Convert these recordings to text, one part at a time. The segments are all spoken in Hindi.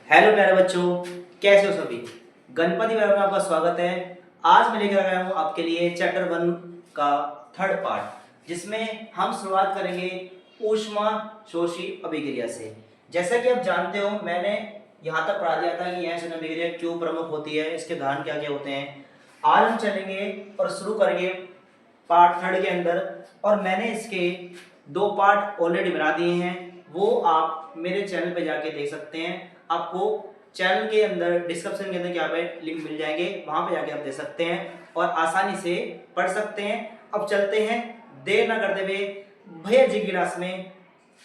हेलो प्यारे बच्चों, कैसे हो सभी। गणपति वैभव में आपका स्वागत है। आज मैं लेकर आया हूँ आपके लिए चैप्टर 1 का थर्ड पार्ट, जिसमें हम शुरुआत करेंगे ऊष्मा शोषी अभिक्रिया से। जैसा कि आप जानते हो, मैंने यहाँ तक पढ़ा दिया था कि यह शोषण अभिक्रिया क्यों प्रमुख होती है, इसके उदाहरण क्या क्या होते हैं। आज हम चलेंगे और शुरू करेंगे पार्ट थर्ड के अंदर, और मैंने इसके 2 पार्ट ऑलरेडी बना दिए हैं, वो आप मेरे चैनल पे जाके देख सकते हैं। आपको चैनल के अंदर डिस्क्रिप्शन के अंदर क्या पे लिंक मिल जाएंगे, वहां पे जाके आप देख सकते हैं और आसानी से पढ़ सकते हैं। अब चलते हैं देर ना करते हुए भैया जी की क्लास में,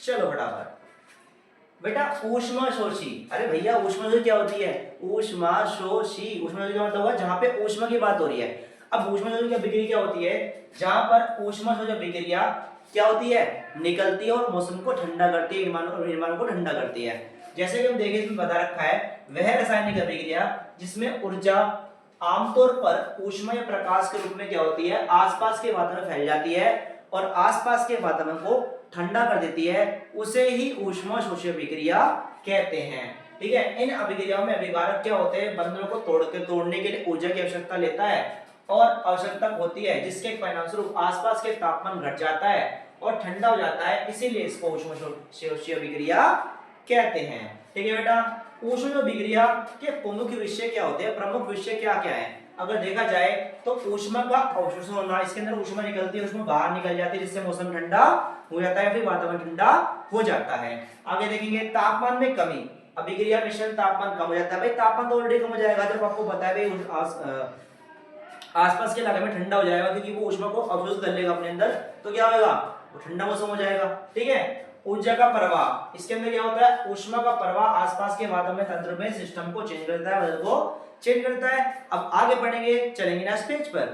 चलो फटाफट। बेटा ऊष्मा शोषी, अरे भैया ऊष्मा शोषी क्या होती है? ऊष्मा शोषी, ऊष्मा शोषी का मतलब हुआ जहां पे ऊष्मा की बात हो रही है। अब ऊष्मा शोषी की अभिक्रिया क्या होती है? जहां पर ऊष्मा शोषी अभिक्रिया क्या होती है? निकलती है और मौसम को ठंडा करती है, निर्माण को ठंडा करती है। जैसे कि हम देखें, इसमें बता रखा है वह रासायनिक अभिक्रिया जिसमें ऊर्जा आमतौर पर ऊष्मा या प्रकाश के रूप में क्या होती है, आसपास के वातावरण में फैल जाती है और आसपास के वातावरण को ठंडा कर देती है, उसे ही ऊष्मा शोषी अभिक्रिया कहते हैं। ठीक है, इन अभिक्रियाओं में अभिकारक क्या होते हैं? बंधनों को तोड़ने के लिए ऊर्जा की आवश्यकता लेता है और आवश्यकता होती है, जिसके परिणाम स्वरूप आसपास के तापमान घट जाता है और ठंडा हो जाता है, इसीलिए इसको ऊष्मा शोषी अभिक्रिया कहते हैं। ठीक है बेटा, ऊष्मा अभिक्रिया के प्रमुख विषय क्या होते हैं? प्रमुख विषय क्या क्या है? अगर देखा जाए तो ऊष्मा का अवशोषण होना, इसके अंदर ऊष्मा निकलती है, ऊष्मा बाहर निकल जाती है, जिससे मौसम ठंडा हो जाता है, फिर वातावरण ठंडा हो जाता है। आगे देखेंगे तापमान में कमी, अभिक्रिया मिश्रण तापमान कम हो जाता है। भाई तापमान तो ऑलरेडी कम हो जाएगा जब आपको पता है भाई आसपास के इलाके में ठंडा हो जाएगा, क्योंकि वो ऊष्मा को अवशोषित कर लेगा अपने अंदर, तो क्या होगा? वो ठंडा मौसम हो जाएगा। ठीक है, ऊर्जा का प्रवाह, इसके अंदर क्या होता है? ऊष्मा का प्रवाह आसपास के वातावरण तंत्र में सिस्टम को चेंज करता है, बदल को चेंज करता है। अब आगे पढ़ेंगे, चलेंगे नेक्स्ट पेज पर।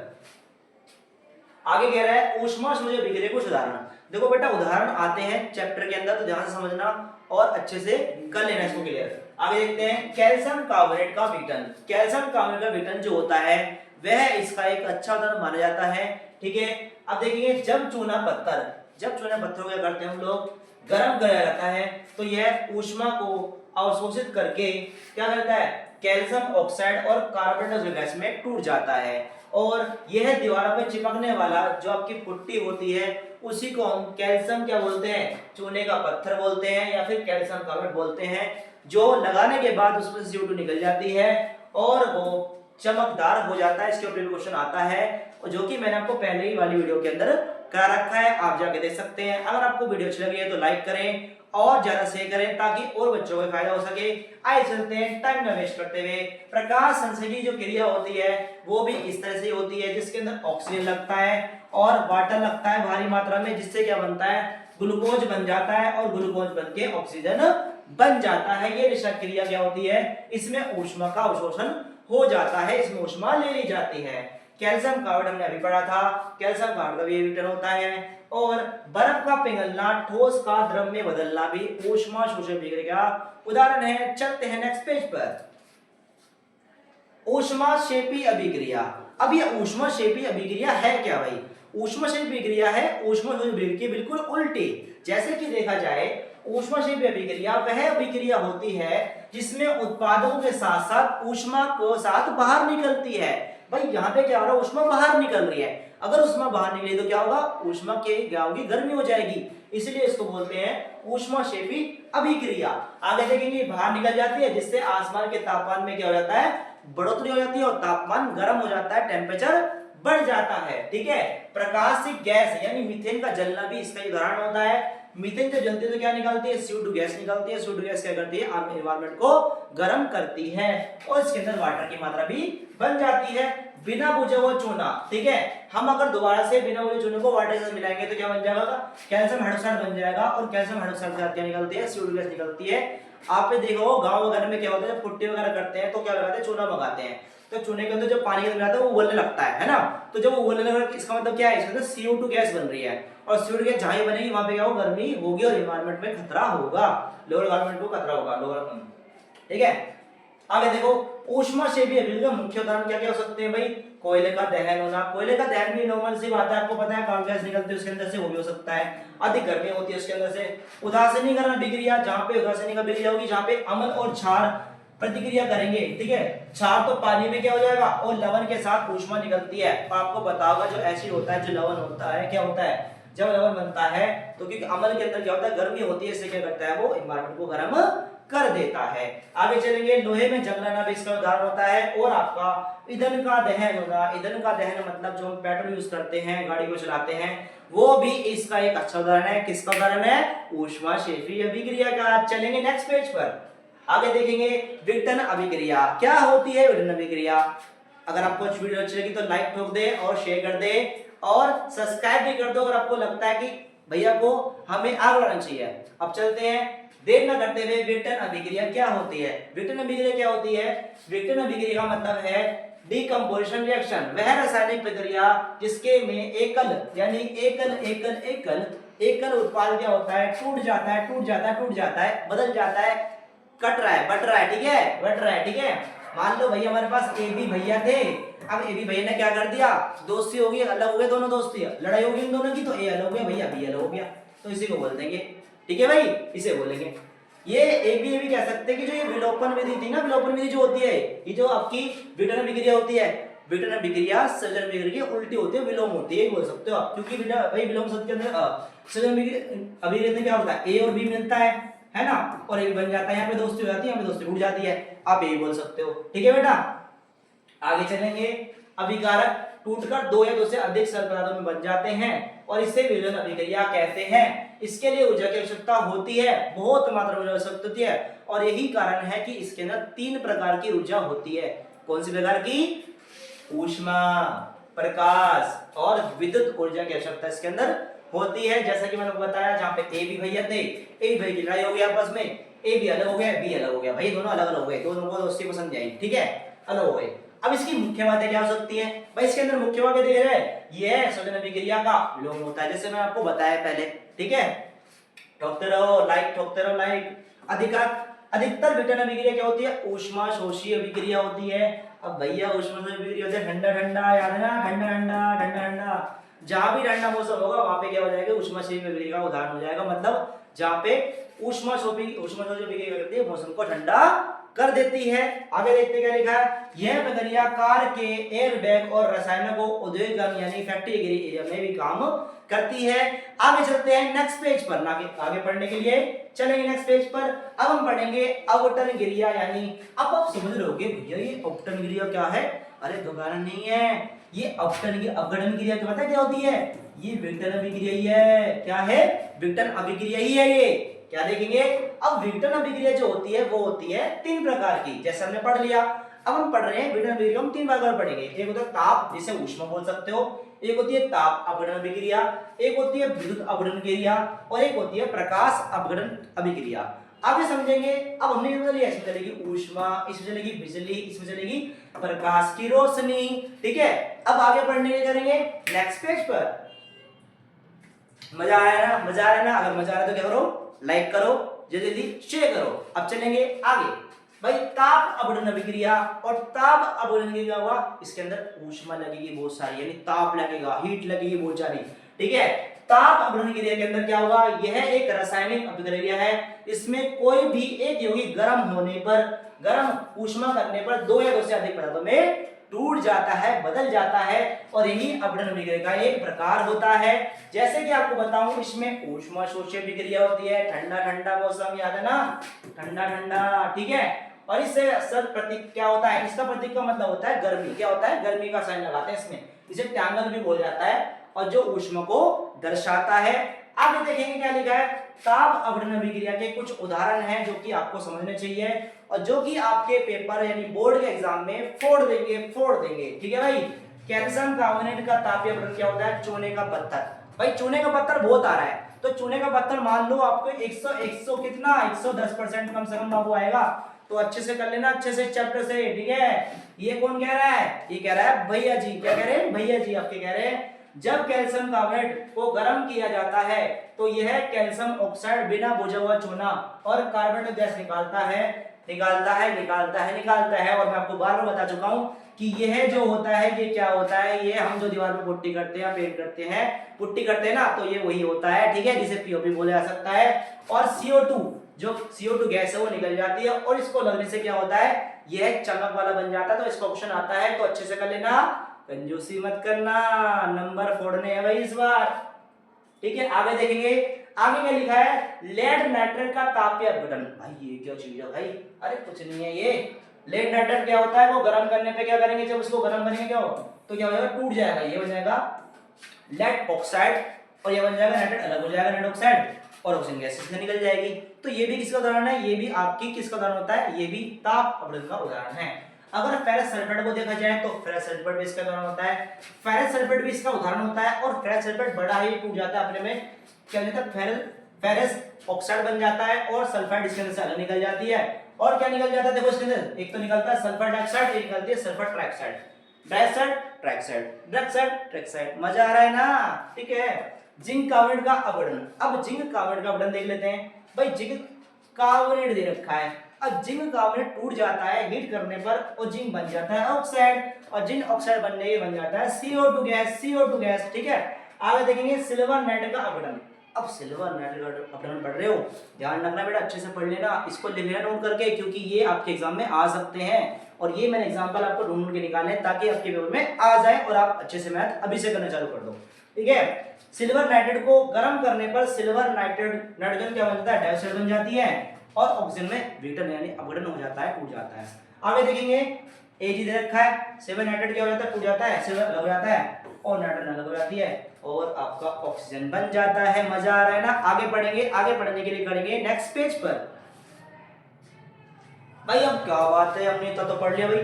आगे कह रहा है ऊष्मा शोषी अभिक्रिया कुछ उदाहरण। देखो बेटा उदाहरण आते हैं चैप्टर के अंदर, तो ध्यान से समझना और अच्छे से कर लेना इसको क्लियर। आगे देखते हैं कैल्शियम कार्बोनेट का विघटन। कैल्शियम कार्बोनेट का विघटन जो होता है वह इसका एक अच्छा उदाहरण माना जाता है। ठीक है, अब देखेंगे जब चूना पत्थर को क्या करते हैं हम लोग? गर्म कराया जाता है, तो यह ऊष्मा को अवशोषित करके क्या करता है? कैल्शियम ऑक्साइड और कार्बन डाइऑक्साइड गैस में टूट जाता है, और यह दीवारों पर चिपकने वाला जो आपकी पुट्टी होती है, उसी को हम कैल्शियम क्या बोलते हैं? चूने का पत्थर बोलते हैं या फिर कैल्शियम कार्बोनेट बोलते हैं, जो लगाने के बाद उसमें से CO2 निकल जाती है और वो चमकदार हो जाता है। इसके ऊपर क्वेश्चन आता है, जो कि मैंने आपको पहले ही वाली वीडियो के अंदर करा रखा है, आप जाके देख सकते हैं। अगर आपको वीडियो अच्छी लगी है तो लाइक करें और ज्यादा शेयर करें, ताकि और बच्चों को फायदा हो सके। आइए चलते हैं टाइम ना वेस्ट करते हुए। प्रकाश संश्लेषण की जो क्रिया होती है वो भी इस तरह से होती है, जिसके अंदर ऑक्सीजन लगता है और वाटर लगता है भारी मात्रा में, जिससे क्या बनता है? ग्लूकोज बन जाता है और ग्लूकोज बन के ऑक्सीजन बन जाता है। ये निष्क्रिय क्रिया क्या होती है? इसमें ऊष्मा का अवशोषण हो जाता है, इसमें ऊष्मा ले ली जाती है। कैल्शियम कार्बोनेट हमने अभी पढ़ा था, कैल्शियम कार्बोनेट का भी विघटन होता है, और बर्फ का पिघलना, ठोस का द्रव में बदलना भी ऊष्मा शोषण अभिक्रिया का उदाहरण है। चलते हैं नेक्स्ट पेज पर। ऊष्माक्षेपी अभिक्रिया। अब ये ऊष्माक्षेपी अभिक्रिया है क्या भाई? ऊष्माक्षेपी अभिक्रिया है ऊष्मा शोषण अभिक्रिया की बिल्कुल उल्टी। जैसे कि देखा जाए, ऊष्माक्षेपी अभिक्रिया वह अभिक्रिया होती है जिसमें उत्पादों के साथ साथ ऊष्मा को साथ बाहर निकलती है। भाई यहाँ पे क्या हो रहा है? ऊष्मा बाहर निकल रही है। अगर ऊष्मा बाहर निकली तो क्या होगा? ऊष्मा के क्या होगी? गर्मी हो जाएगी, इसलिए इसको बोलते हैं ऊष्माक्षेपी अभिक्रिया। आगे देखेंगे बाहर निकल जाती है, जिससे आसमान के तापमान में क्या हो जाता है? बढ़ोतरी हो जाती है और तापमान गर्म हो जाता है, टेम्परेचर बढ़ जाता है। ठीक है, प्रकाशिक गैस यानी मीथेन का जलना भी इसका उदाहरण होता है। मीथेन जब जलती है तो क्या निकलती है? CO2 गैस निकलती है। CO2 गैस क्या करती है? एनवायरनमेंट को गर्म करती है और इसके अंदर वाटर की मात्रा भी बन जाती है। बिना बुझे हुआ चूना, ठीक है, हम अगर दोबारा से बिना बुझे चूने को वाटर के साथ मिलाएंगे तो क्या बन जाएगा? कैल्शियम हाइड्रोक्साइड बन जाएगा, और कैल्शियम हाइड्रोक्साइड के साथ क्या निकलती है? CO2 गैस निकलती है। आपने देखा हो गांव वगैरह में क्या होता है, जब पुट्टी वगैरह करते हैं तो क्या लगाते हैं? चूना मंगाते हैं, तो चूने के अंदर जब पानी के अंदर मिलाते हैं वो उबलने लगता है ना? तो जब वो उबलने लगता है, इसका मतलब क्या है? इसके अंदर CO2 गैस बन रही है, और CO2 गैस जहां बनेगी वहां पे क्या होगा? गर्मी होगी और एनवायरनमेंट में खतरा होगा, लोअर एनवायरनमेंट को खतरा होगा, लोअर। ठीक है, आगे देखो ऊष्माक्षेपी अभिक्रिया के मुख्य उदाहरण क्या क्या हो सकते हैं भाई? कोयले का दहन होना, कोयले का दहन भी नॉर्मल सी बात है, आपको पता है कार्बन गैस निकलती है उसके अंदर से, वो भी हो सकता है। अधिक गर्मी होती है उसके अंदर से। उदासीनीकरण अभिक्रिया, जहां पे उदासीनीकरण अभिक्रिया होगी, जहां पे अम्ल और क्षार प्रतिक्रिया करेंगे, ठीक है। क्षार तो पानी में क्या हो जाएगा और लवण के साथ ऊष्मा निकलती है। तो आपको पता होगा जो एसिड होता है, जो लवण होता है, क्या होता है जब लवण बनता है तो क्योंकि अम्ल के अंदर क्या होता है गर्मी होती है, इससे क्या करता है वो एनवायरनमेंट को गर्म कर देता है। आगे चलेंगे, लोहे में जंग लगना भी इसका उदाहरण होता है। और आपका ईंधन का दहन होगा, ईंधन का दहन मतलब जो हम पेट्रोल यूज करते हैं, गाड़ी को चलाते हैं, वो भी इसका एक अच्छा उदाहरण है। किसका उदाहरण है? ऊष्माक्षेपी अभिक्रिया का। चलेंगे नेक्स्ट पेज पर, आगे देखेंगे विघटन अभिक्रिया। क्या होती है विघटन अभिक्रिया? अगर आपको वीडियो अच्छी लगी तो लाइक ठोक दे और शेयर कर दे और सब्सक्राइब भी कर दो अगर आपको लगता है कि भैया को हमें आगे बढ़ना चाहिए। अब चलते हैं देर न करते हुए, विघटन अभिक्रिया क्या होती है? विघटन अभिक्रिया क्या होती है? विघटन अभिक्रिया का मतलब है डिकम्पोजिशन रिएक्शन, वह रासायनिक प्रक्रिया जिसके में एकल यानी एकल एकल एकल एकल उत्पाद क्या होता है टूट जाता है, टूट जाता है, टूट जाता है, बदल जाता है, कट रहा है, बट रहा है, ठीक है, बट रहा है, ठीक है। मान लो भैया हमारे पास ए बी भैया थे, अब ए बी भैया ने क्या कर दिया, दोस्ती हो गई, अलग हो गए दोनों, दोस्ती लड़ाई हो गई इन दोनों की, तो ए अलग हो गया भैया, बी अलग हो गया, तो इसी को बोल देंगे, ठीक है भाई, इसे बोलेंगे। ये एक भी कह सकते हैं कि जो ये विलोपन विधि थी ना, विलोपन विधि जो होती है, ये जो आपकी विघटन अभिक्रिया होती है, विघटन अभिक्रिया सृजन अभिक्रिया की उल्टी होती है, विलोम होती है, बोल सकते हो आप, क्योंकि भाई विलोम शब्द के अंदर सृजन अभिक्रिया में क्या होता है, ए और बी मिलता है ना, और ये बन जाता है, यहाँ पे दोस्ती हो जाती है, यहाँ पे दोस्ती टूट जाती है, आप यही बोल सकते हो, ठीक है बेटा। आगे चलेंगे, अभिकारक टूटकर दो या दो से अधिक सरल पदार्थों में बन जाते हैं और इसे विघटन अभिक्रिया कहते हैं। इसके लिए ऊर्जा की आवश्यकता होती है, बहुत मात्रा में आवश्यकता होती है, और यही कारण है कि इसके अंदर 3 प्रकार की ऊर्जा होती है। कौन सी प्रकार की? ऊष्मा, प्रकाश और विद्युत ऊर्जा की आवश्यकता इसके अंदर होती है। जैसा कि मैंने बताया, जहां पे ए भी भैया थे, ए भाई की लड़ाई हो गई आपस में, ए भी अलग हो गया, बी अलग हो गया, भाई दोनों अलग अलग हो गए, दोनों को दोस्ती पसंद आई, ठीक है, अलग हो गए। अब इसकी मुख्य बातें क्या हो सकती हैं भाई? इसके अंदर मुख्य बातें देख रहे हैं, ये सृजन अभिक्रिया का विलोम होता है, जैसे मैं आपको बताया पहले, ठीक है। ठोकते रहो लाइक, ठोकते रहो लाइक। अधिकतर विघटन अभिक्रिया क्या होती है? ऊष्मा शोषी अभिक्रिया होती है। अब भैया ऊष्मा शोषी अभिक्रिया होती है ठंडा ठंडा, याद है ना, ठंडा ठंडा ठंडा ठंडा, जहां भी ठंडा मौसम होगा वहां पे क्या हो जाएगा, ऊष्मा शोषी अभिक्रिया का उदाहरण हो जाएगा, मतलब जहां पे ऊष्मा शोषी अभिक्रिया करती है, मौसम को ठंडा कर देती है। आगे देखते क्या लिखा है, यह प्रक्रिया कार के एयरबैग और रसायनों को उद्योग यानी फैक्ट्री एरिया में भी काम करती है। आगे चलते हैं नेक्स्ट पेज पर, आगे पढ़ने के लिए चलेंगे नेक्स्ट पेज पर। अब हम पढ़ेंगे अवटन क्रिया, यानी अब आप समझ रहोगे भैया ये अवटन क्रिया क्या है? अरे दोबारा नहीं है, ये अवगणन क्रिया क्या पता है क्या होती है? ये विघटन अभिक्रिया ही है। क्या है? विघटन अभिक्रिया ही है ये। क्या देखेंगे? अब विघटन अभिक्रिया जो होती है वो होती है 3 प्रकार की, जैसे हमने पढ़ लिया। अब हम पढ़ रहे हैं विघटन अभिक्रिया हम 3 प्रकार पढ़ेंगे। एक होता है ताप, जिसे ऊष्मा बोल सकते हो, एक होती है ताप अपघटन अभिक्रिया, एक होती है विद्युत अपघटन क्रिया, और एक होती है प्रकाश अपघटन अभिक्रिया। आगे समझेंगे। अब हमने ये लिया, इसमें चलेगी ऊष्मा, इसमें चलेगी बिजली, इसमें चलेगी प्रकाश की रोशनी, ठीक है। अब आगे पढ़ने के करेंगे नेक्स्ट पेज पर। मजा आया ना? मजा आया ना? अगर मजा आया तो क्या करो, लाइक करो, जल्दी शेयर करो। अब चलेंगे आगे भाई, ताप अपघटन अभिक्रिया, और ताप अपघटन क्रिया हुआ, इसके अंदर ऊष्मा लगेगी बहुत सारी, यानी ताप लगेगा, हीट लगेगी बहुत सारी, ठीक है। ताप अपघटन क्रिया के अंदर क्या होगा, यह एक रासायनिक अभिक्रिया है, इसमें कोई भी एक यौगिक गर्म होने पर, गर्म ऊष्मा करने पर 2 या 2 से अधिक पदार्थों में टूट जाता है, बदल जाता है, और यही अपघटन अभिक्रिया का एक प्रकार होता है। जैसे कि आपको बताऊं, इसमें ऊष्मा शोषी अभिक्रिया होती है, ठंडा ठंडा मौसम, याद है ना, ठंडा ठंडा, ठीक है। और इससे सर प्रतीक क्या होता है, इसका प्रतीक का मतलब होता है गर्मी। क्या होता है? गर्मी का साइन लगाते हैं इसमें, इसे ट्रायंगल भी बोल जाता है, और जो ऊष्मा को दर्शाता है। आगे देखेंगे क्या लिखा है, ताप अपघटन अभिक्रिया के कुछ उदाहरण हैं जो कि आपको समझने चाहिए, और जो कि आपके पेपर यानी बोर्ड के एग्जाम में फोड़ देंगे, ठीक है भाई। कैल्शियम कार्बोनेट का तापीय अपघटन क्या होता है? चूने का पत्थर। भाई चूने का पत्थर बहुत आ रहा है, तो चूने का पत्थर मान लो आपको 100 कितना 110% कम से कम बाबू आएगा, तो अच्छे से कर लेना, अच्छे से चैप्टर से, ठीक है। ये कौन कह रहा है? ये कह रहा है भैया जी। क्या कह रहे हैं? भैया जी आपके कह रहे हैं, जब कैल्शियम कार्बोनेट को गर्म किया जाता है तो यह कैल्शियम ऑक्साइड बिना बुझा हुआ चूना और कार्बन गैस निकालता है। और मैं आपको बार बार बता चुका हूं कि यह जो होता है, ये क्या होता है, ये हम जो दीवार पे पुट्टी करते हैं, पेंट करते हैं, पुट्टी करते हैं ना, तो ये वही होता है, ठीक है, जिसे पीओपी बोला जा सकता है। और CO2 जो CO2 गैस है वो निकल जाती है और इसको लगने से क्या होता है, यह चमक वाला बन जाता है। तो इसका ऑप्शन आता है, तो अच्छे से कर लेना, कंजूसी मत करना, नंबर फोड़ने हैं भाई इस बार। ठीक है, आगे देखेंगे, आगे क्या लिखा है, लेड नाइट्रेट का तापीय अपघटन। भाई ये क्या चीज है भाई, अरे कुछ नहीं है ये। लेड नाइट्रेट क्या होता है, वो गर्म करने पे क्या करेंगे, जब उसको गर्म करेंगे क्या हो, तो क्या हो जाएगा, टूट जाएगा, ये हो जाएगा लेड ऑक्साइड और ये बन जाएगा नाइट्रेट, अलग हो जाएगा लेड ऑक्साइड और ऑक्सीजन गैस इसमें निकल जाएगी। तो ये भी किसका उदाहरण है, ये भी आपकी किसका उदाहरण होता है, ये भी ताप अपघटन का उदाहरण है। अगर फेरस सल्फेट को देखा जाए तो फेरस सल्फेट भी इसका उदाहरण होता है, फेरस सल्फेट भी इसका उदाहरण होता है और फेरस सल्फेट बड़ा ही टूट जाता है अपने में, क्या हो जाता है, फेरस ऑक्साइड बन जाता है और सल्फाइड इसके अंदर से अलग निकल जाती है। और क्या निकल जाता है, देखो इसके अंदर एक तो निकलता है सल्फर डाइऑक्साइड, एक निकलती है sulphur trioxide, dioxide trioxide, dioxide trioxide. मजा आ रहा है ना, ठीक है। जिंक कार्बोनेट का अपघटन, अब जिंक कार्बोनेट का अपघटन देख लेते हैं। भाई जिंक कार्बोनेट दे रखा है, अब जिंक कार्बोनेट टूट जाता है हीट करने पर और जिंक बन जाता है ऑक्साइड और जिंक ऑक्साइड बनने के बन जाता है CO2 गैस, CO2 गैस, ठीक है। आगे देखेंगे सिल्वर नाइट्रेट का अपघटन। अब सिल्वर नाइट्रेट का अपघटन पढ़ रहे हो, ध्यान रखना बेटा, अच्छे से पढ़ लेना, इसको लिख लेना नोट करके, क्योंकि ये आपके एग्जाम में आ सकते हैं और ये मैंने एग्जांपल आपको ढूंढ के निकाले ताकि आपके पेपर में आ जाए और आप अच्छे से मैथ अभी से करना चालू कर दो, ठीक है। सिल्वर नाइट्रेट को गर्म करने पर सिल्वर नाइट्रेट नाइट्रोजन क्या बन जाता है, डाइऑक्साइड बन जाती है और ऑक्सीजन में विघटन यानी अपघटन हो जाता है, टूट जाता है। आगे देखेंगे, Ag दे रखा है, सिल्वर नाइट्रेट क्या हो जाता है, टूट जाता है, सिल्वर अलग हो जाता है और नाइट्रोजन अलग हो जाती है और आपका ऑक्सीजन बन जाता है। मजा आ रहा है ना, आगे पढ़ेंगे, आगे पढ़ने के लिए करेंगे नेक्स्ट पेज पर। भाई अब क्या बात है, हमने तो पढ़ लिया भाई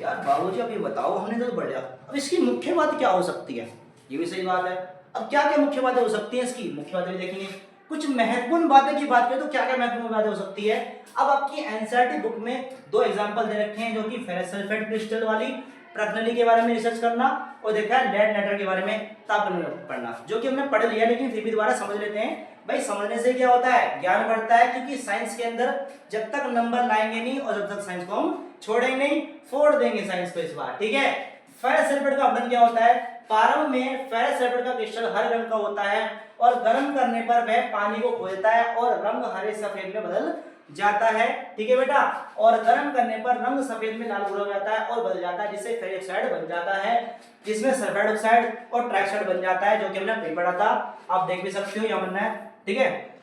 यार, बाबूजी अब ये बताओ, हमने तो पढ़ लिया, अब इसकी मुख्य बात क्या हो सकती है, ये भी सही बात है। अब क्या क्या मुख्य बातें हो सकती हैं, इसकी मुख्य बातें भी देखेंगे। कुछ महत्वपूर्ण बातें की बात करें तो क्या क्या महत्वपूर्ण बातें हो सकती है। अब आपकी एनसीईआरटी बुक में दो एग्जांपल दे रखे हैं, जो कि फेरस सल्फेट क्रिस्टल वाली प्रणाली के बारे में रिसर्च करना और देखा है लेड नाइट्रेट के बारे में तापमान पढ़ना, जो कि हमने पढ़ लिया लेकिन फिर भी दोबारा समझ लेते हैं। भाई समझने से क्या होता है, ज्ञान बढ़ता है, क्योंकि साइंस के अंदर जब तक नंबर लाएंगे नहीं और जब तक साइंस को हम छोड़ेंगे नहीं, फोड़ देंगे साइंस को इस बार, ठीक है। फेरस सल्फेट का अपघटन क्या होता है, प्रारंभ में फेरस सल्फेट का क्रिस्टल हरे रंग का होता है और गर्म करने पर वह पानी को खो देता है और रंग हरे सफेद में बदल जाता है, ठीक है बेटा। और गर्म करने पर रंग सफेद में लाल भूरा हो जाता है और बदल जाता है, जिससे फेरिक ऑक्साइड बन जाता है, जिसमें सल्फाइड ऑक्साइड और ट्राइऑक्साइड बन जाता है, जो कि हमने पेपर पढ़ा था, आप देख भी सकते हो, यहाँ बनना है, ठीक है।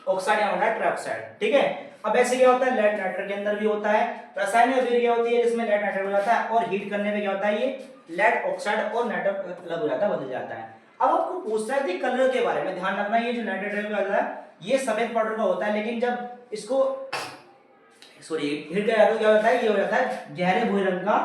ऑक्साइड यहाँ बनना है ट्राइऑक्साइड, ठीक है। अब ऐसे क्या होता है, लेड नाइट्रेट के अंदर भी होता है, रासायनिक अभिक्रिया होती है जिसमें लेड नाइट्रेट हो जाता है और हीट करने में क्या होता है, ये लेड ऑक्साइड और नाइट्रेट अलग हो जाता है, बदल जाता है। अब आपको पूछता है कलर के बारे में, ध्यान रखना, ये जो नाइट्रेट का है ये सफेद पाउडर का होता है, लेकिन जब इसको सॉरी हीट किया जाता है क्या होता है, ये हो जाता है गहरे भूरे रंग का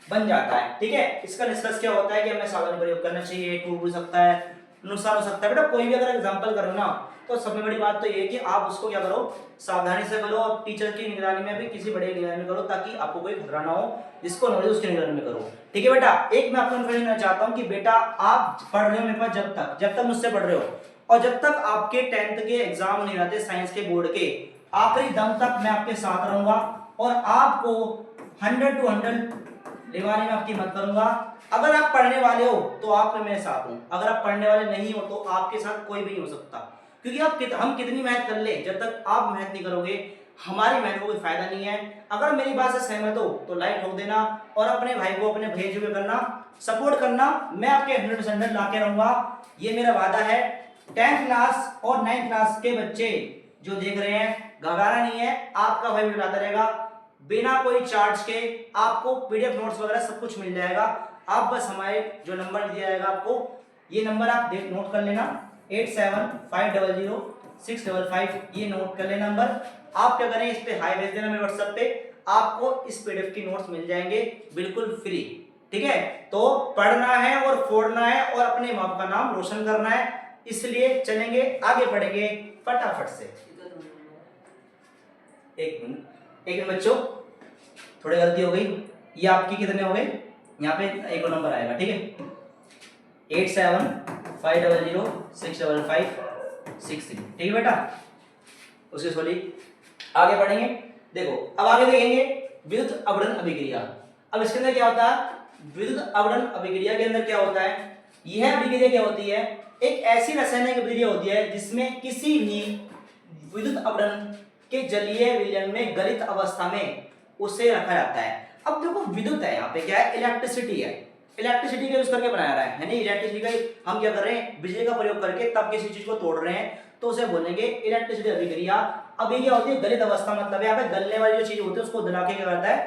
बन जाता है, ठीक है। इसका निष्कर्ष क्या होता है कि हमें सावधानी प्रयोग करना चाहिए, टूट भी सकता है, नुकसान हो सकता है। बेटा कोई भी अगर एग्जांपल करो ना, तो सबसे बड़ी बात तो ये है कि आप उसको क्या करो, सावधानी से करो और टीचर की निगरानी में भी, किसी बड़े निगरानी में करो, ताकि आपको कोई खतरा ना हो, जिसको नॉलेज उसकी निगरानी में करो, ठीक है बेटा। एक मैं आपको इन्फॉर्मेशन देना चाहता हूँ कि बेटा आप पढ़ रहे हो मेरे पास, जब तक मुझसे पढ़ रहे हो और जब तक आपके 10th के एग्जाम नहीं आते साइंस के बोर्ड के, आखिरी दम तक मैं आपके साथ रहूंगा और आपको 100 to 100 लेवानी में आपकी मदद करूंगा। अगर आप पढ़ने वाले हो तो आप मेरे साथ हो, अगर आप पढ़ने वाले नहीं हो तो आपके साथ कोई भी नहीं हो सकता, क्योंकि हम कितनी मेहनत कर ले, जब तक आप मेहनत नहीं करोगे हमारी मेहनत को कोई फायदा नहीं है। अगर मेरी बात से सहमत हो तो लाइक ठोक देना और अपने भाई को अपने भेजे हुए करना, सपोर्ट करना, मैं आपके 100% ला के रहूंगा, ये मेरा वादा है। 10th क्लास और 9th क्लास के बच्चे जो देख रहे हैं, घबराना नहीं है, आपका भाई वीडियो लाता रहेगा बिना कोई चार्ज के, आपको पीडीएफ नोट्स वगैरह सब कुछ मिल जाएगा। आप बस हमारे जो नंबर दिया जाएगा आपको, ये नंबर आप नोट कर लेना, 87500655, ये नोट कर लेना नंबर। आप क्या करें, इस पे हाई भेज देना मेरे व्हाट्सएप पे, आपको इस पीडीएफ की नोट्स मिल जाएंगे बिल्कुल फ्री, ठीक है। तो पढ़ना है और फोड़ना है और अपने माँ का नाम रोशन करना है, इसलिए चलेंगे आगे बढ़ेंगे फटाफट से। एक मिनट बच्चों, थोड़ी गलती हो गई, ये आपकी कितने हो गए, यहाँ पे एक नंबर आएगा, ठीक है, 8750065563, ठीक है बेटा। उसके सॉरी आगे बढ़ेंगे, देखो अब आगे देखेंगे विद्युत अपघटन अभिक्रिया। अब इसके अंदर क्या होता है, विद्युत अपघटन अभिक्रिया के अंदर क्या होता है, यह अभिक्रिया क्या होती है, एक ऐसी रासायनिक अभिक्रिया होती है जिसमें किसी भी विद्युत अपघटन कि जलीय विलयन में गलित अवस्था में उसे रखा जाता है। अब देखो विद्युत है, यहाँ पे क्या है, इलेक्ट्रिसिटी है, इलेक्ट्रिसिटी का यूज करके बनाया रहा है नहीं, इलेक्ट्रिसिटी का हम क्या कर रहे हैं, बिजली का प्रयोग करके तब किसी चीज को तोड़ रहे हैं, तो उसे बोलेंगे इलेक्ट्रिसिटी अभिक्रिया। अब ये क्या होती है, गलित अवस्था, मतलब यहाँ पे गलने वाली जो चीज होती है उसको दला के क्या करता है,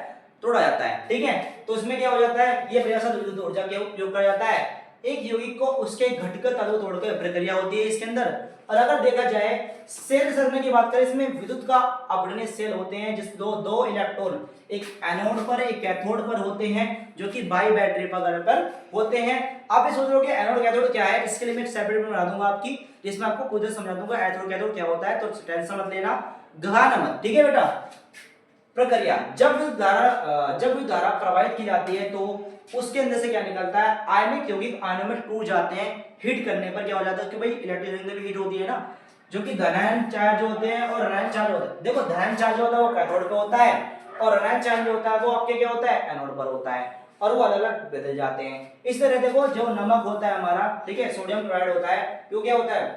तोड़ा जाता है, ठीक है। तो इसमें क्या हो जाता है, ये प्रयासद विद्युत ऊर्जा के उपयोग किया जाता है। एक यौगिक को उसके घटक तत्व तोड़कर प्रक्रिया होती है इसके अंदर। और अगर देखा जाए सेल संरचना की बात करें, इसमें विद्युत का अपघटनीय सेल होते हैं, जिस दो इलेक्ट्रॉन एक एनोड पर एक कैथोड पर होते हैं, जो कि बाई बैटरी पर होते हैं। आप ये सोच रहे हो कि एनोड कैथोड क्या है, इसके लिए मैं एक सेपरेट में बना दूंगा आपकी, जिसमें आपको खुद समझा दूंगा एनोड कैथोड क्या होता है, तो टेंशन मत लेना, घबराना मत, ठीक है बेटा। प्रक्रिया, जब विद्युत धारा प्रवाहित की जाती है तो उसके अंदर से क्या निकलता है, आयनिक यौगिक आयनों में टूट जाते हैं। हीट करने पर क्या हो जाता है कि भाई इलेक्ट्रिसिटी भी हीट होती है ना, जो कि धनायन चार्ज होते हैं और ऋणायन चार्ज होता है। देखो धनायन चार्ज होता है वो कैथोड पे होता है, और ऋणायन चार्ज जो होता है वो आपके क्या होता है, एनोड पर होता है, और वो अलग अलग बदल जाते हैं। इस तरह देखो जो नमक होता है हमारा, ठीक है, सोडियम क्लोराइड होता है, वो क्या होता है,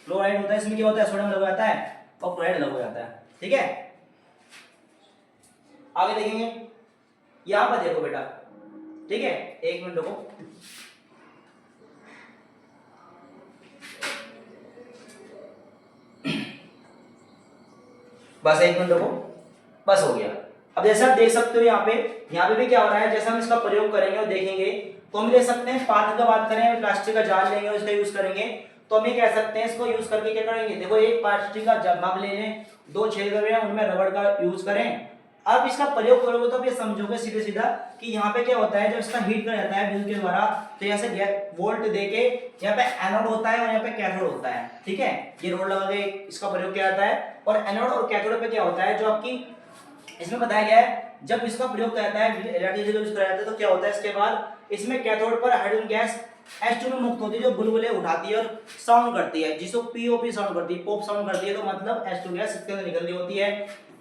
क्लोराइड होता है, इसमें क्या होता है, सोडियम लग जाता है और क्लोराइड अलग हो जाता है, ठीक है। आगे देखेंगे, यहां पर देखो बेटा, ठीक है, एक मिनट रुको, बस एक मिनट रुको, बस हो गया। अब जैसे आप देख सकते हो यहाँ पे भी क्या हो रहा है, जैसे हम इसका प्रयोग करेंगे और देखेंगे तो हम ले सकते हैं, पात्र का बात करें, प्लास्टिक का जार लेंगे और इसका यूज करेंगे, तो हम ये कह सकते हैं इसको यूज करके क्या करेंगे, देखो एक प्लास्टिक का जग ले लें, दो छेद कर उनमें रबड़ का यूज करें। अब इसका प्रयोग करोगे तो आप ये समझोगे सीधे सीधा कि यहाँ पे क्या होता है, जब इसका हीट किया जाता है विद्युत के द्वारा, तो यहाँ से वोल्ट देके यहाँ पे एनोड होता है और यहाँ पे कैथोड होता है, ठीक है, ये रोड लगा के इसका प्रयोग किया जाता है। और एनोड और कैथोड पे क्या होता है, जो आपकी इसमें बताया गया है, जब इसका प्रयोग किया जाता है इलेक्ट्रिसिटी यूज किया जाता है, तो क्या होता है इसके बाद इसमें कैथोड पर हाइड्रोजन गैस H2 में मुक्त होती है, जो बुलबुले उठाती है और साउंड करती है, जिसको पीओपी साउंड करती है, पॉप साउंड करती है, तो मतलब H2 गैस इसके अंदर निकल रही होती है।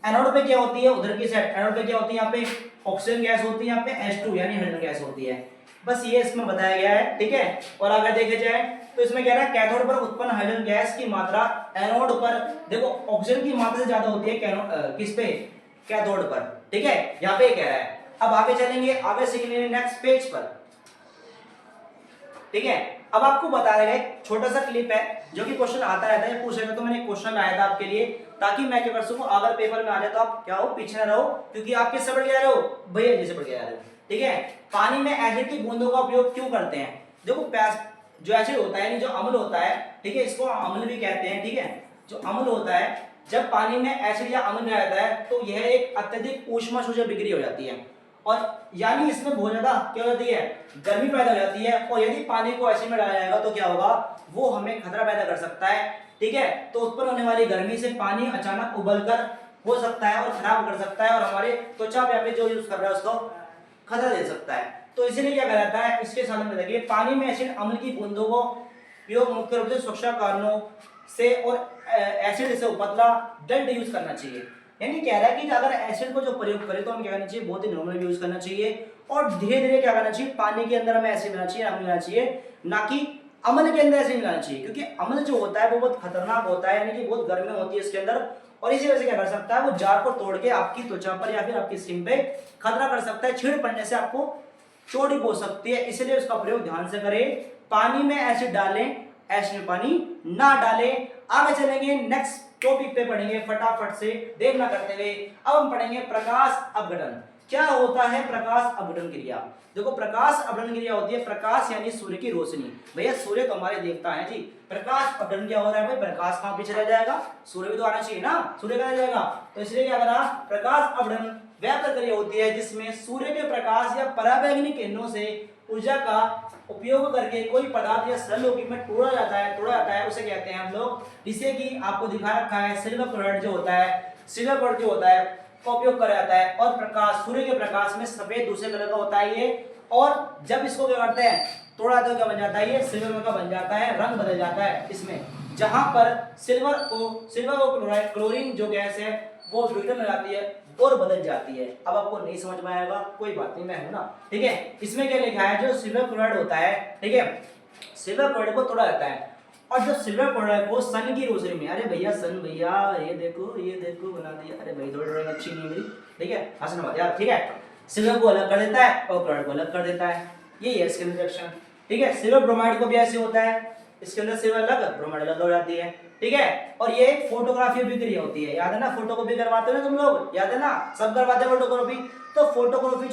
एनोड पे क्या होती है, उधर की साइड एनोड पे क्या होती है, यहाँ पे ऑक्सीजन गैस होती है, यहाँ पे H2 यानी हाइड्रोजन गैस होती है। बस ये इसमें बताया गया है, ठीक है। और अगर देखे जाए तो इसमें कह रहा है कैथोड पर उत्पन्न हाइड्रोजन गैस की मात्रा एनोड पर, देखो ऑक्सीजन की मात्रा से ज्यादा होती है किस पे, कैथोड पर, ठीक है, यहाँ पे कह रहा है। अब आगे चलेंगे, आगे सीखेंगे नेक्स्ट पेज पर, ठीक है। अब आपको बता रहे हैं, छोटा सा क्लिप है जो कि क्वेश्चन आता रहता है, पूछेगा तो मैंने क्वेश्चन लाया था आपके लिए, ताकि मैं क्या कर सकूं, अगर पेपर में आ जाए तो आप क्या हो, पीछे ना रहो, क्योंकि आप किससे पढ़ के आ रहे हो, भैया जी से पढ़ के आ रहे हो, ठीक है। पानी में एसिड की बूंदों का उपयोग क्यों करते हैं, देखो जो एसिड होता है, जो अम्ल होता है, ठीक है, इसको अम्ल भी कहते हैं, ठीक है, जो अम्ल होता है, जब पानी में एसिड या अम्ल मिलाया जाता है तो यह एक अत्यधिक ऊष्मा सूचक बिक्री हो जाती है, और यानी इसमें बहुत ज्यादा क्या हो जाती है, गर्मी पैदा हो जाती है, और यदि पानी को एसिड में डाला जाएगा तो क्या होगा, वो हमें खतरा पैदा कर सकता है, ठीक है। तो उत्पन्न होने वाली गर्मी से पानी अचानक उबलकर हो सकता है और खराब कर सकता है, और हमारे त्वचा पे जो यूज कर रहा है उसको खतरा दे सकता है। तो इसीलिए क्या कहा जाता है, इसके सामने में देखिए, पानी में एसिड अम्ल की बूंदों को उपयोग मुख्य रूप से सुरक्षा कारणों से और एसिड से उपतला दंड यूज करना चाहिए। यानी कह रहा है कि अगर एसिड को जो प्रयोग करें तो हमें क्या करना चाहिए, बहुत ही नॉर्मल यूज करना चाहिए, और धीरे धीरे क्या करना चाहिए, पानी के अंदर हमें एसिड मिलाना चाहिए, मिलाना चाहिए, ना कि अम्ल के अंदर एसिड मिलाना चाहिए, क्योंकि अम्ल जो होता है वो बहुत खतरनाक होता है, यानी कि बहुत गर्मी होती है इसके अंदर, और इसी वजह से क्या कर सकता है, वो जार को तोड़ के आपकी त्वचा पर या फिर आपकी स्किन पे खतरा कर सकता है, छीड़ पड़ने से आपको चोट भी हो सकती है, इसलिए उसका प्रयोग ध्यान से करें। पानी में एसिड डालें, एसिड में पानी ना डालें। आगे चलेंगे, नेक्स्ट टॉपिक पे पढ़ेंगे फटाफट से, देर ना करते हुए। अब हम पढ़ेंगे प्रकाश अपघटन। क्या होता है प्रकाश अपघटन क्रिया, देखो प्रकाश अपघटन क्रिया होती है, प्रकाश यानी सूर्य की रोशनी, भैया सूर्य तो हमारे देवता है जी, प्रकाश अपघटन क्या हो रहा है भाई, प्रकाश कहां पीछे रह जाएगा, सूर्य भी तो आना चाहिए ना, सूर्य कहां रह जाएगा, तो इसलिए क्या करा, प्रकाश अपघटन वह प्रक्रिया होती है जिसमें सूर्य के प्रकाश या पराबैंगनी किरणों से ऊर्जा का उपयोग करके कोई पदार्थ या सरल यौगिक में तोड़ा जाता है, उसे कहते हैं हम लोग, जिसे कि आपको दिखा रखा है सिल्वर क्लोराइड जो होता है, सिल्वर क्लोराइड जो होता है का उपयोग करा जाता है, और प्रकाश, सूर्य के प्रकाश में सफेद दूसरे कलर का होता है ये, और जब इसको क्या करते हैं, तोड़ा तो क्या बन जाता है, ये सिल्वर का बन जाता है, रंग बदल जाता है इसमें, जहां पर सिल्वर को क्लोरीन जो गैस है वो विघटन में जाती है और बदल जाती है। अब आपको नहीं समझ में आएगा कोई बात नहीं, मैं हूं ना, ठीक है। इसमें क्या लिखा है, जो सिल्वर क्लोराइड होता है, ठीक है, सिल्वर क्लोराइड को तोड़ा जाता है और जब सिल्वर प्रोडक्ट को सन की रोशनी में, अरे भैया सन भैया ये देखो बना दिया, अरे भाई थोड़ी ड्राइंग अच्छी नहीं मेरी, ठीक है हंसना मत यार, ठीक है। सिल्वर को अलग कर देता है और क्लोराइड को अलग कर देता है, ये है इसके रिएक्शन, ठीक है। सिल्वर ब्रोमाइड को भी ऐसे होता है, इसके अंदर सिल्वर अलग ब्रोमाइड अलग हो जाती है, ठीक है। और ये फोटोग्राफी भी क्रिया होती है, याद है ना, फोटोकॉपी करवाते हो ना तुम लोग, याद है ना, सब करवाते हैं फोटोकॉपी। तो फोटोग्राफी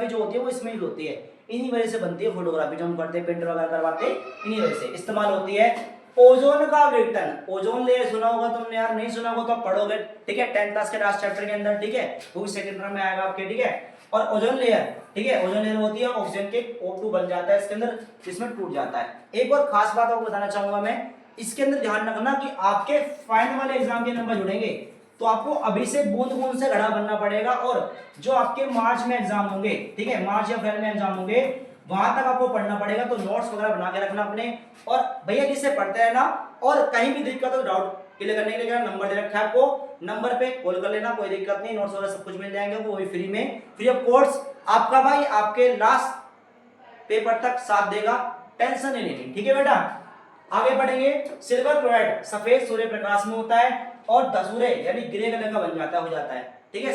जो होती है वो इसमें ही होती है, इन्हीं वजह से बनती है फोटोग्राफी, जो हम करते हैं पेंटर वगैरह करवाते हैं, इन्हीं वजह से इस्तेमाल होती है। ओजोन का विघटन, ओजोन लेयर सुना होगा तुमने यार, नहीं सुना होगा तो आप पढ़ोगे, ठीक है, 10th क्लास के लास्ट चैप्टर के अंदर, ठीक है, वो सेकंड टर्म में आएगा आपके, ठीक है। और ओजोन लेयर, ठीक है, ओजोन लेयर होती है ऑक्सीजन के O2 बन जाता है इसके अंदर, जिसमें टूट जाता है। एक और खास बात आपको बताना चाहूंगा मैं, इसके अंदर ध्यान रखना कि आपके फाइनल वाले एग्जाम के नंबर जुड़ेंगे तो आपको अभी से बूंद बूंद से घड़ा बनना पड़ेगा, और जो आपके मार्च में एग्जाम होंगे, ठीक है, मार्च या अप्रैल में एग्जाम होंगे, वहां तक आपको पढ़ना पड़ेगा। तो नोट्स वगैरह बना के रखना अपने, और भैया जिससे पढ़ते रहना, और कहीं भी दिक्कत हो डाउट क्लियर करने के लिए नंबर दे रखा है आपको, नंबर पे कॉल कर लेना, कोई दिक्कत नहीं, नोट्स वगैरह सब कुछ मिल जाएंगे, वो भी फ्री में, फ्री ऑफ कॉस्ट। आपका भाई आपके लास्ट पेपर तक साथ देगा, टेंशन नहीं लेनी, ठीक है बेटा। आगे बढ़ेंगे। सिल्वर क्लोराइड सफेद सूर्य प्रकाश में होता है और धसुरे यानी ग्रे कलर का बन जाता हो जाता है, ठीक है।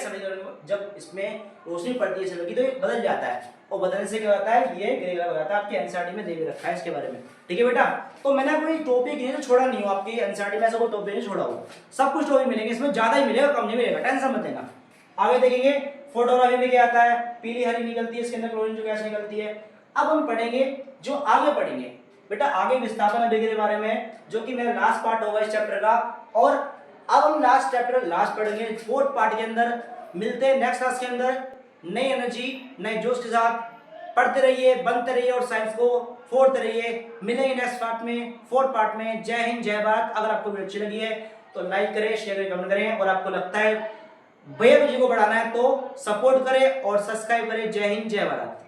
जब इसमें रोशनी पड़ती है सिल्वर की तो ये बदल जाता है, और बदलने से क्या होता है, ये ग्रे कलर हो जाता है। आपके एनसीईआरटी में दे भी रखा है इसके बारे में, ठीक है बेटा। तो मैंने कोई टॉपिक नहीं छोड़ा नहीं हो, आपकी एनसीईआरटी में ऐसा कोई टॉपिक नहीं छोड़ा हो, सब कुछ टॉपिक मिलेंगे इसमें, ज्यादा ही मिलेगा कम नहीं मिलेगा, टेंशन मत लेना। आगे देखेंगे फोटोग्राफी में क्या आता है, पीली हरी निकलती है इसके अंदर, क्लोरीन जो गैस निकलती है। अब हम पढ़ेंगे, जो आगे पढ़ेंगे बेटा, आगे विस्थापन अभिक्रिया के बारे में, जो कि मेरा लास्ट पार्ट होगा इस चैप्टर का। और अब हम लास्ट पढ़ेंगे, फोर्थ पार्ट के अंदर। मिलते हैं नेक्स्ट क्लास के अंदर नई एनर्जी नए जोश के साथ। पढ़ते रहिए, बनते रहिए और साइंस को फोड़ते रहिए। मिलेंगे नेक्स्ट पार्ट में, फोर्थ पार्ट में। जय हिंद, जय भारत। अगर आपको वीडियो अच्छी लगी है तो लाइक करें, शेयर करें, कमेंट करें, और आपको लगता है भैया जी को बढ़ाना है तो सपोर्ट करें और सब्सक्राइब करें। जय हिंद, जय भारत।